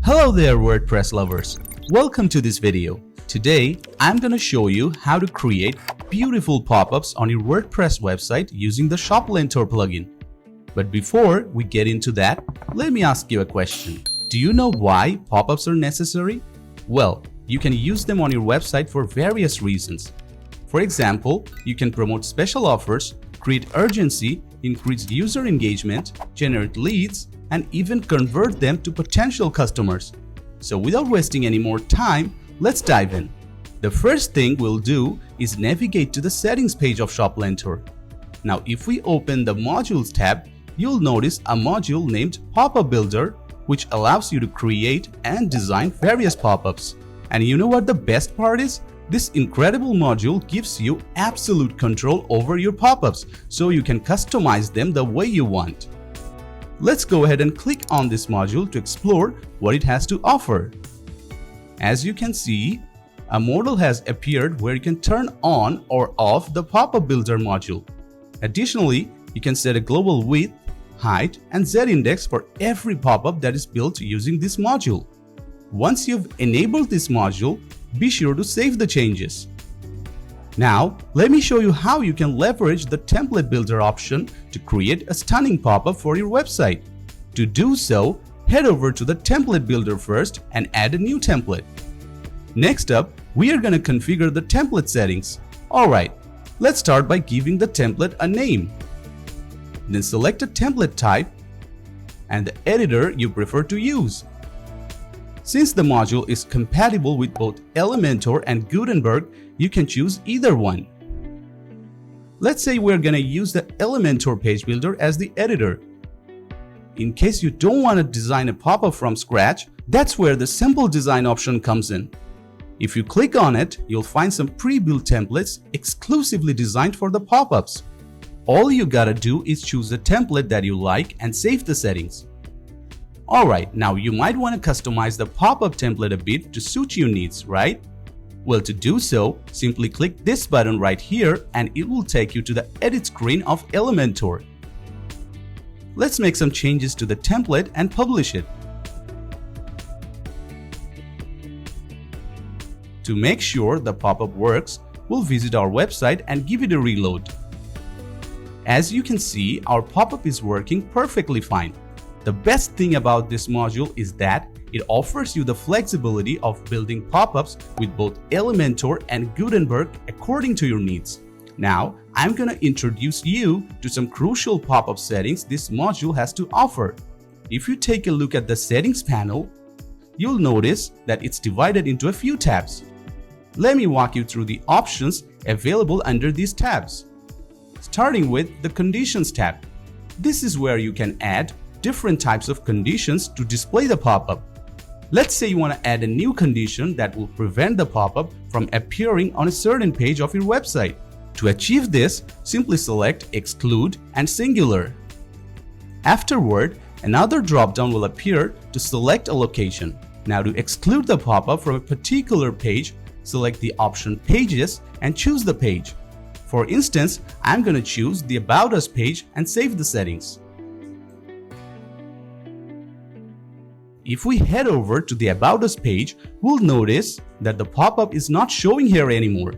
Hello there WordPress lovers, welcome to this video. Today I'm going to show you how to create beautiful pop-ups on your WordPress website using the ShopLentor plugin. But before we get into that, let me ask you a question. Do you know why pop-ups are necessary? Well, you can use them on your website for various reasons. For example, you can promote special offers, create urgency, increase user engagement, generate leads, and even convert them to potential customers. So without wasting any more time, let's dive in. The first thing we'll do is navigate to the settings page of ShopLentor. Now if we open the modules tab, you'll notice a module named Popup Builder, which allows you to create and design various pop-ups. And you know what the best part is? This incredible module gives you absolute control over your pop-ups, so you can customize them the way you want. Let's go ahead and click on this module to explore what it has to offer. As you can see, a modal has appeared where you can turn on or off the Popup Builder module. Additionally, you can set a global width, height, and z-index for every pop-up that is built using this module. Once you've enabled this module, be sure to save the changes. Now, let me show you how you can leverage the template builder option to create a stunning pop-up for your website. To do so, head over to the template builder first and add a new template. Next up, we are going to configure the template settings. Alright, let's start by giving the template a name. Then select a template type and the editor you prefer to use. Since the module is compatible with both Elementor and Gutenberg, you can choose either one. Let's say we're going to use the Elementor page builder as the editor. In case you don't want to design a pop-up from scratch, that's where the simple design option comes in. If you click on it, you'll find some pre-built templates exclusively designed for the pop-ups. All you gotta do is choose a template that you like and save the settings. Alright, now you might want to customize the pop-up template a bit to suit your needs, right? Well, to do so, simply click this button right here and it will take you to the edit screen of Elementor. Let's make some changes to the template and publish it. To make sure the pop-up works, we'll visit our website and give it a reload. As you can see, our pop-up is working perfectly fine. The best thing about this module is that it offers you the flexibility of building pop-ups with both Elementor and Gutenberg according to your needs. Now, I'm gonna introduce you to some crucial pop-up settings this module has to offer. If you take a look at the settings panel, you'll notice that it's divided into a few tabs. Let me walk you through the options available under these tabs. Starting with the Conditions tab. This is where you can add different types of conditions to display the pop-up. Let's say you want to add a new condition that will prevent the pop-up from appearing on a certain page of your website. To achieve this, simply select Exclude and Singular. Afterward, another drop-down will appear to select a location. Now to exclude the pop-up from a particular page, select the option Pages and choose the page. For instance, I'm going to choose the About Us page and save the settings. If we head over to the About Us page, we'll notice that the pop-up is not showing here anymore.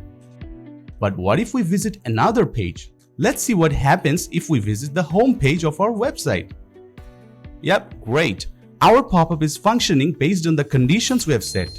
But what if we visit another page? Let's see what happens if we visit the home page of our website. Yep, great. Our pop-up is functioning based on the conditions we have set.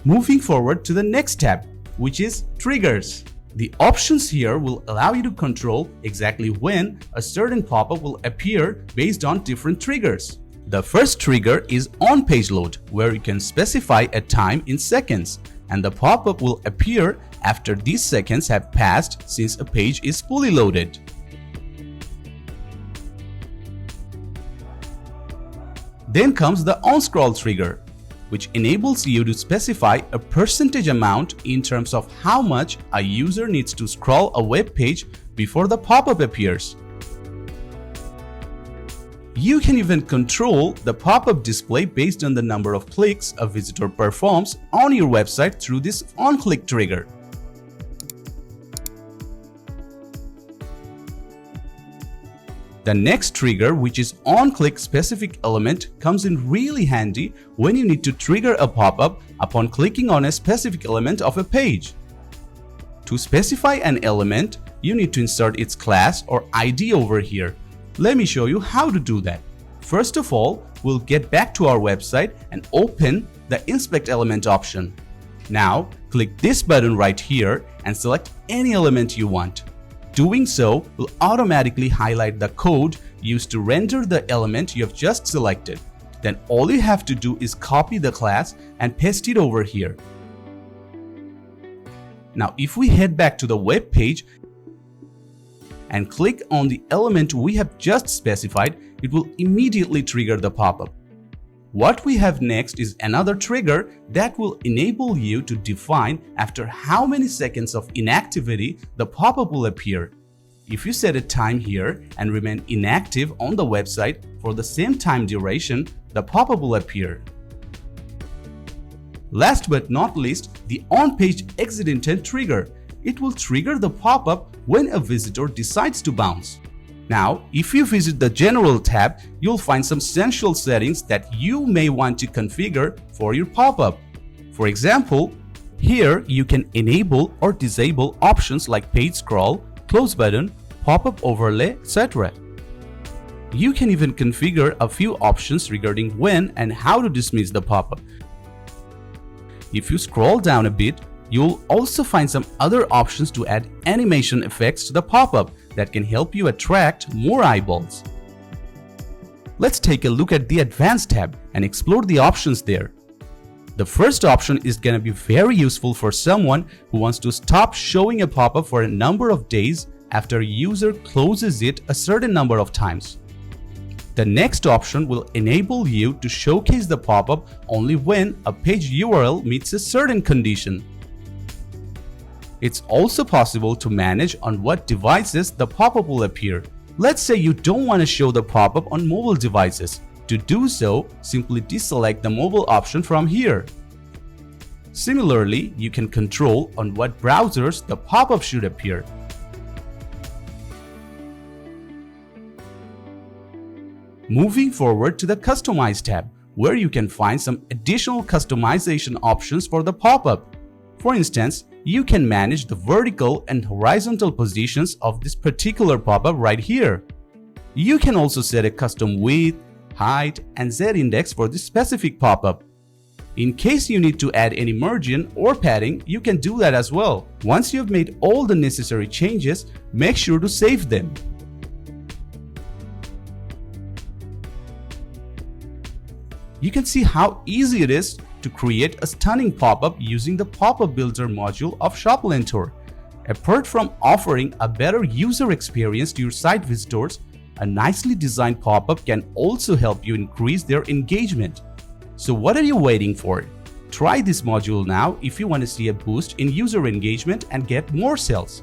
Moving forward to the next tab, which is Triggers. The options here will allow you to control exactly when a certain pop-up will appear based on different triggers. The first trigger is on-page load, where you can specify a time in seconds, and the pop-up will appear after these seconds have passed since a page is fully loaded. Then comes the on-scroll trigger, which enables you to specify a percentage amount in terms of how much a user needs to scroll a web page before the pop-up appears. You can even control the pop-up display based on the number of clicks a visitor performs on your website through this on-click trigger. The next trigger, which is on-click specific element, comes in really handy when you need to trigger a pop-up upon clicking on a specific element of a page. To specify an element, you need to insert its class or ID over here. Let me show you how to do that. First of all, we'll get back to our website and open the Inspect Element option. Now, click this button right here and select any element you want. Doing so will automatically highlight the code used to render the element you have just selected. Then all you have to do is copy the class and paste it over here. Now if we head back to the web page and click on the element we have just specified, it will immediately trigger the pop-up. What we have next is another trigger that will enable you to define after how many seconds of inactivity the pop-up will appear. If you set a time here and remain inactive on the website for the same time duration, the pop-up will appear. Last but not least, the on-page exit intent trigger. It will trigger the pop-up when a visitor decides to bounce. Now, if you visit the General tab, you'll find some essential settings that you may want to configure for your pop-up. For example, here you can enable or disable options like page scroll, close button, pop-up overlay, etc. You can even configure a few options regarding when and how to dismiss the pop-up. If you scroll down a bit, you'll also find some other options to add animation effects to the pop-up that can help you attract more eyeballs. Let's take a look at the Advanced tab and explore the options there. The first option is going to be very useful for someone who wants to stop showing a pop-up for a number of days after a user closes it a certain number of times. The next option will enable you to showcase the pop-up only when a page URL meets a certain condition. It's also possible to manage on what devices the pop-up will appear. Let's say you don't want to show the pop-up on mobile devices. To do so, simply deselect the mobile option from here. Similarly, you can control on what browsers the pop-up should appear. Moving forward to the Customize tab, where you can find some additional customization options for the pop-up. For instance, you can manage the vertical and horizontal positions of this particular pop-up right here. You can also set a custom width, height, and z-index for this specific pop-up. In case you need to add any margin or padding, you can do that as well. Once you have made all the necessary changes, make sure to save them. You can see how easy it is to create a stunning pop-up using the Pop-up Builder module of ShopLentor. Apart from offering a better user experience to your site visitors, a nicely designed pop-up can also help you increase their engagement. So what are you waiting for? Try this module now if you want to see a boost in user engagement and get more sales.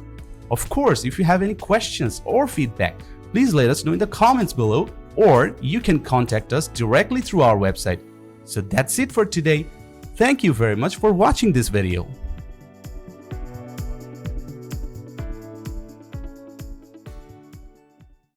Of course, if you have any questions or feedback, please let us know in the comments below, or you can contact us directly through our website. So that's it for today. Thank you very much for watching this video.